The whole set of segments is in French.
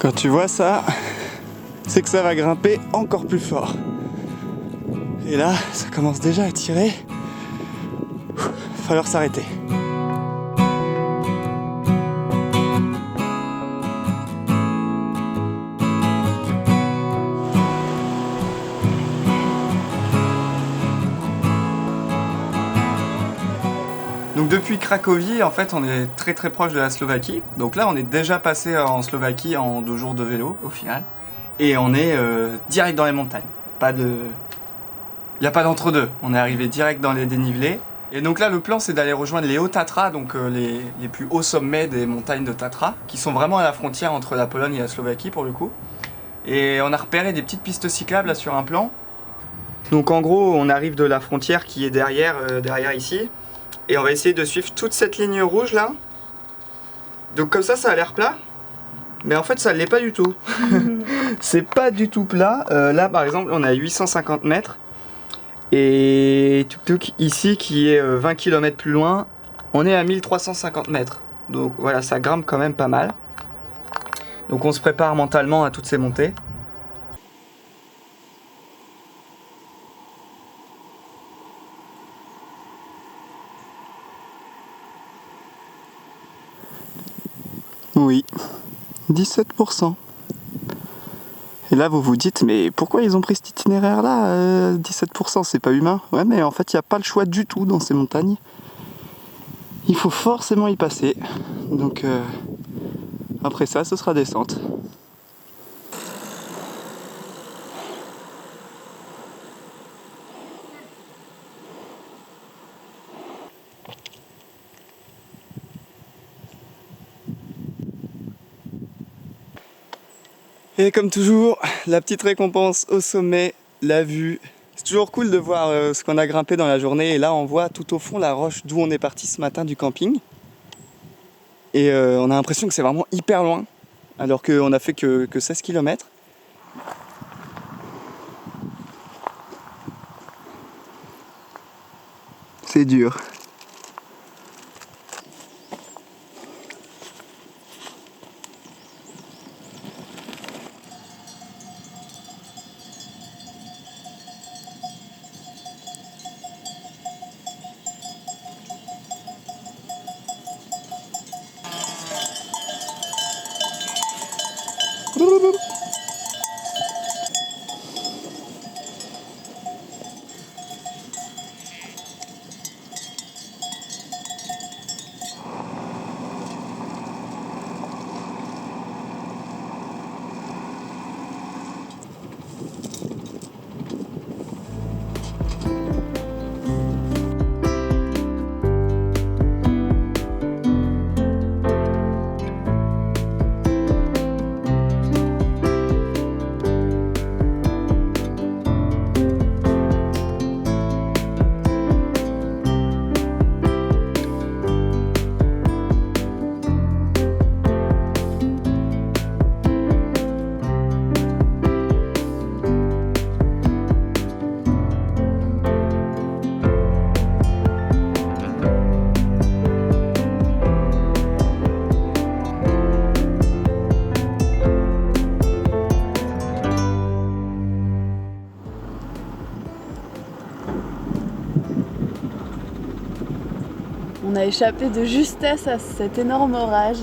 Quand tu vois ça, c'est que ça va grimper encore plus fort. Et là, ça commence déjà à tirer. Il va falloir s'arrêter. Donc depuis Cracovie, en fait, on est très très proche de la Slovaquie. Donc là, on est déjà passé en Slovaquie en 2 jours de vélo, au final. Et on est direct dans les montagnes. Il n'y a pas d'entre-deux. On est arrivé direct dans les dénivelés. Et donc là, le plan, c'est d'aller rejoindre les Hauts Tatras, donc les plus hauts sommets des montagnes de Tatra, qui sont vraiment à la frontière entre la Pologne et la Slovaquie, pour le coup. Et on a repéré des petites pistes cyclables là sur un plan. Donc en gros, on arrive de la frontière qui est derrière ici. Et on va essayer de suivre toute cette ligne rouge là. Donc comme ça a l'air plat. Mais en fait ça ne l'est pas du tout. C'est pas du tout plat. Là par exemple on est à 850 mètres. Et tuk-tuk ici qui est 20 km plus loin, on est à 1350 mètres. Donc voilà, ça grimpe quand même pas mal. Donc on se prépare mentalement à toutes ces montées. Oui, 17%. Et là, vous vous dites, mais pourquoi ils ont pris cet itinéraire-là 17%, c'est pas humain. Ouais, mais en fait, il n'y a pas le choix du tout dans ces montagnes. Il faut forcément y passer. Donc, après ça, ce sera descente. Et comme toujours, la petite récompense au sommet, la vue. C'est toujours cool de voir ce qu'on a grimpé dans la journée. Et là, on voit tout au fond la roche d'où on est parti ce matin du camping. Et on a l'impression que c'est vraiment hyper loin, alors qu'on a fait que 16 km. C'est dur. On a échappé de justesse à cet énorme orage.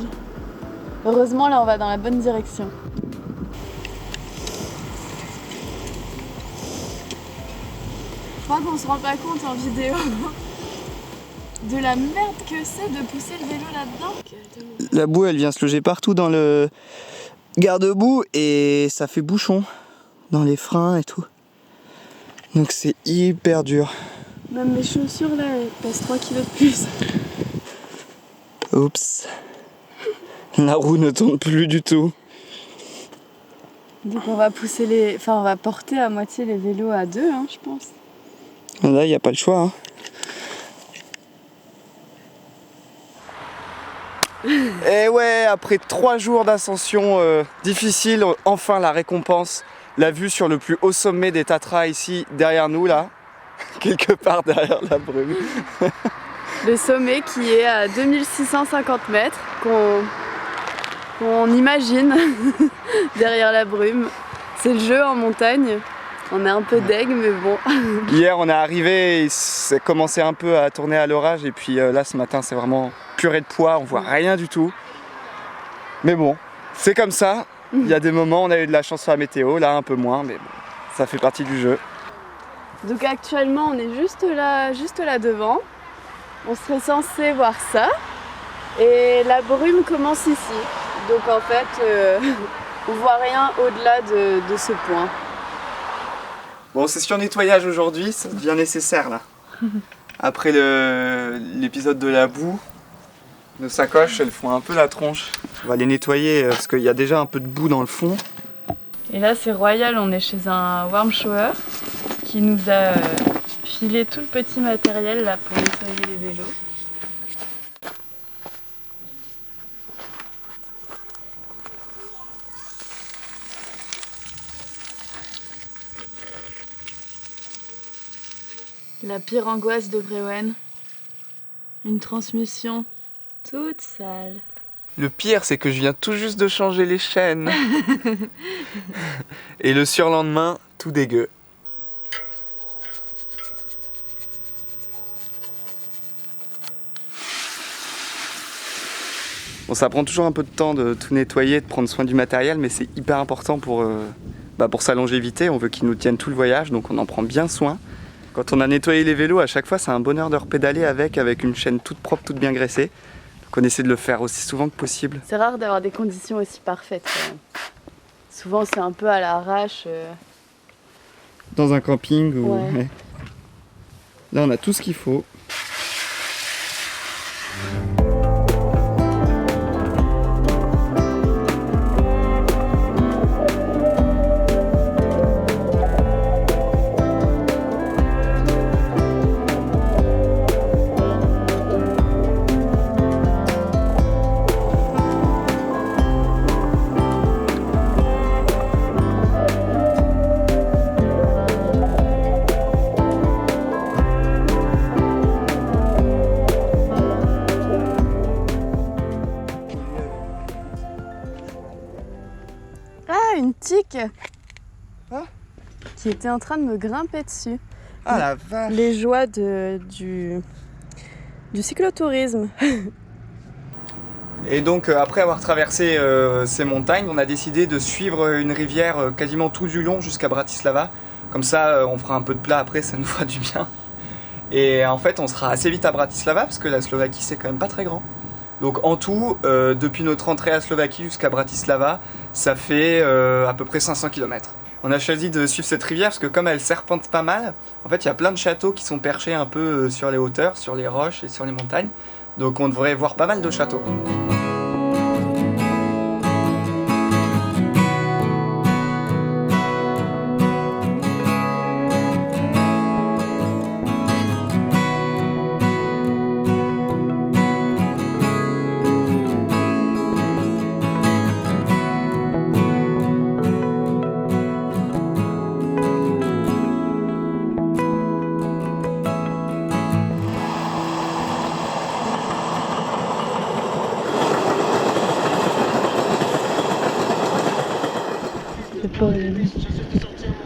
Heureusement, là, on va dans la bonne direction. Je crois qu'on se rend pas compte en vidéo de la merde que c'est de pousser le vélo là-dedans. La boue, elle vient se loger partout dans le garde-boue et ça fait bouchon dans les freins et tout. Donc c'est hyper dur. Même mes chaussures là, elles pèsent 3 kg de plus. Oups. La roue ne tourne plus du tout. Donc on va pousser on va porter à moitié les vélos à deux, hein, je pense. Là, il n'y a pas le choix. Hein. Et ouais, après 3 jours d'ascension difficile, enfin la récompense. La vue sur le plus haut sommet des Tatras ici, derrière nous là. Quelque part derrière la brume. Le sommet qui est à 2650 mètres, qu'on imagine derrière la brume. C'est le jeu en montagne. On est un peu deg, mais bon. Hier, on est arrivé, et ça commençait un peu à tourner à l'orage. Et puis là, ce matin, c'est vraiment purée de poids. On voit rien du tout. Mais bon, c'est comme ça. Il y a des moments, on a eu de la chance sur la météo. Là, un peu moins, mais bon, ça fait partie du jeu. Donc actuellement, on est juste là devant. On serait censé voir ça. Et la brume commence ici. Donc en fait, on voit rien au-delà de ce point. Bon, c'est sur nettoyage aujourd'hui, ça devient nécessaire là. Après l'épisode de la boue, nos sacoches, elles font un peu la tronche. On va les nettoyer parce qu'il y a déjà un peu de boue dans le fond. Et là, c'est royal, on est chez un warm shower qui nous a filé tout le petit matériel là pour nettoyer les vélos. La pire angoisse de Brewen, une transmission toute sale. Le pire, c'est que je viens tout juste de changer les chaînes. Et le surlendemain, tout dégueu. Bon, ça prend toujours un peu de temps de tout nettoyer, de prendre soin du matériel, mais c'est hyper important pour sa longévité. On veut qu'il nous tienne tout le voyage, donc on en prend bien soin. Quand on a nettoyé les vélos, à chaque fois, c'est un bonheur de repédaler avec une chaîne toute propre, toute bien graissée. Donc on essaie de le faire aussi souvent que possible. C'est rare d'avoir des conditions aussi parfaites quand même. Souvent, c'est un peu à l'arrache. Dans un camping ou... Ouais. Ouais. Là, on a tout ce qu'il faut. Ah, une tique Ah. qui était en train de me grimper dessus. Ah la vache! Les joies du cyclotourisme. Et donc après avoir traversé ces montagnes, on a décidé de suivre une rivière quasiment tout du long jusqu'à Bratislava. Comme ça, on fera un peu de plat après, ça nous fera du bien. Et en fait, on sera assez vite à Bratislava parce que la Slovaquie, c'est quand même pas très grand. Donc en tout, depuis notre entrée à Slovaquie jusqu'à Bratislava, ça fait à peu près 500 km. On a choisi de suivre cette rivière parce que comme elle serpente pas mal, en fait il y a plein de châteaux qui sont perchés un peu sur les hauteurs, sur les roches et sur les montagnes. Donc on devrait voir pas mal de châteaux.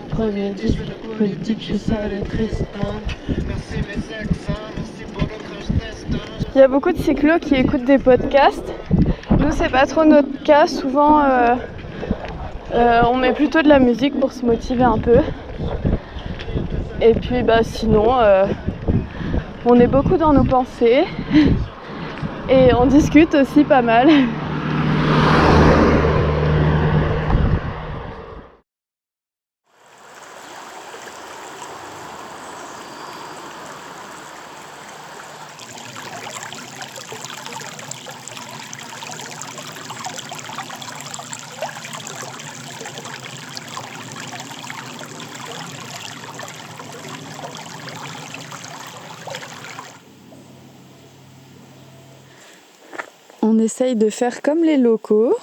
Premier disque politique, je sais le triste. Il y a beaucoup de cyclos qui écoutent des podcasts. Nous, c'est pas trop notre cas. Souvent, on met plutôt de la musique pour se motiver un peu. Et puis, sinon, on est beaucoup dans nos pensées. Et on discute aussi pas mal. On essaye de faire comme les locaux,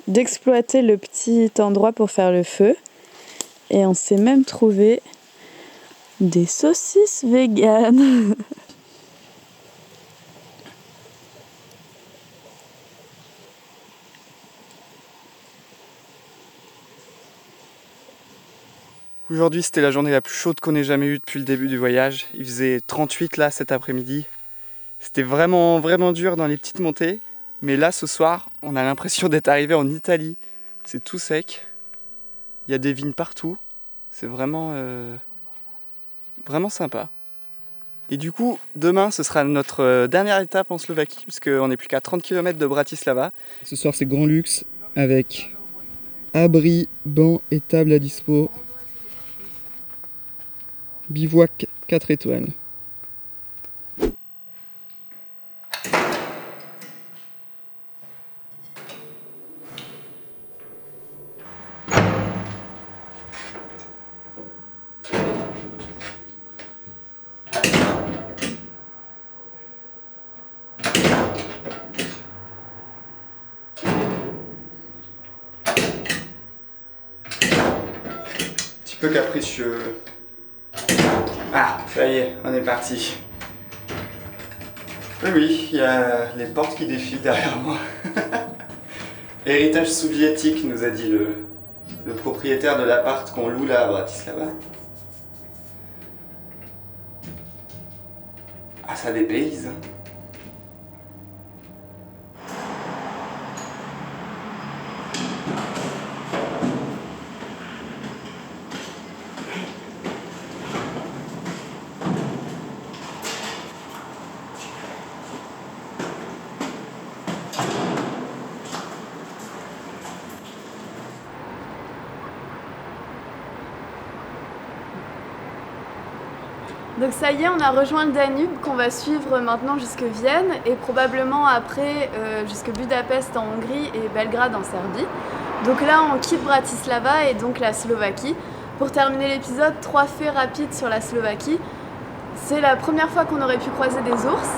d'exploiter le petit endroit pour faire le feu. Et on s'est même trouvé des saucisses véganes. Aujourd'hui, c'était la journée la plus chaude qu'on ait jamais eue depuis le début du voyage. Il faisait 38 là cet après-midi. C'était vraiment, vraiment dur dans les petites montées. Mais là, ce soir, on a l'impression d'être arrivé en Italie. C'est tout sec. Il y a des vignes partout. C'est vraiment, vraiment sympa. Et du coup, demain, ce sera notre dernière étape en Slovaquie, puisqu'on n'est plus qu'à 30 km de Bratislava. Ce soir, c'est grand luxe, avec abri, banc et table à dispo. Bivouac 4 étoiles. Peu capricieux. Ah, ça y est, on est parti. Oui, il y a les portes qui défilent derrière moi. Héritage soviétique, nous a dit le propriétaire de l'appart qu'on loue là à Bratislava. Ah, ça dépayse. Donc ça y est, on a rejoint le Danube qu'on va suivre maintenant jusque Vienne et probablement après jusque Budapest en Hongrie et Belgrade en Serbie. Donc là, on quitte Bratislava et donc la Slovaquie. Pour terminer l'épisode, 3 faits rapides sur la Slovaquie. C'est la première fois qu'on aurait pu croiser des ours.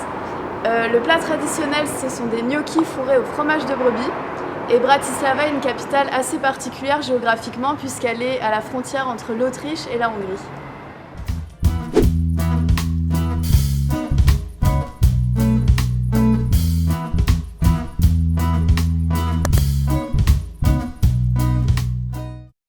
Le plat traditionnel, ce sont des gnocchis fourrés au fromage de brebis. Et Bratislava est une capitale assez particulière géographiquement puisqu'elle est à la frontière entre l'Autriche et la Hongrie.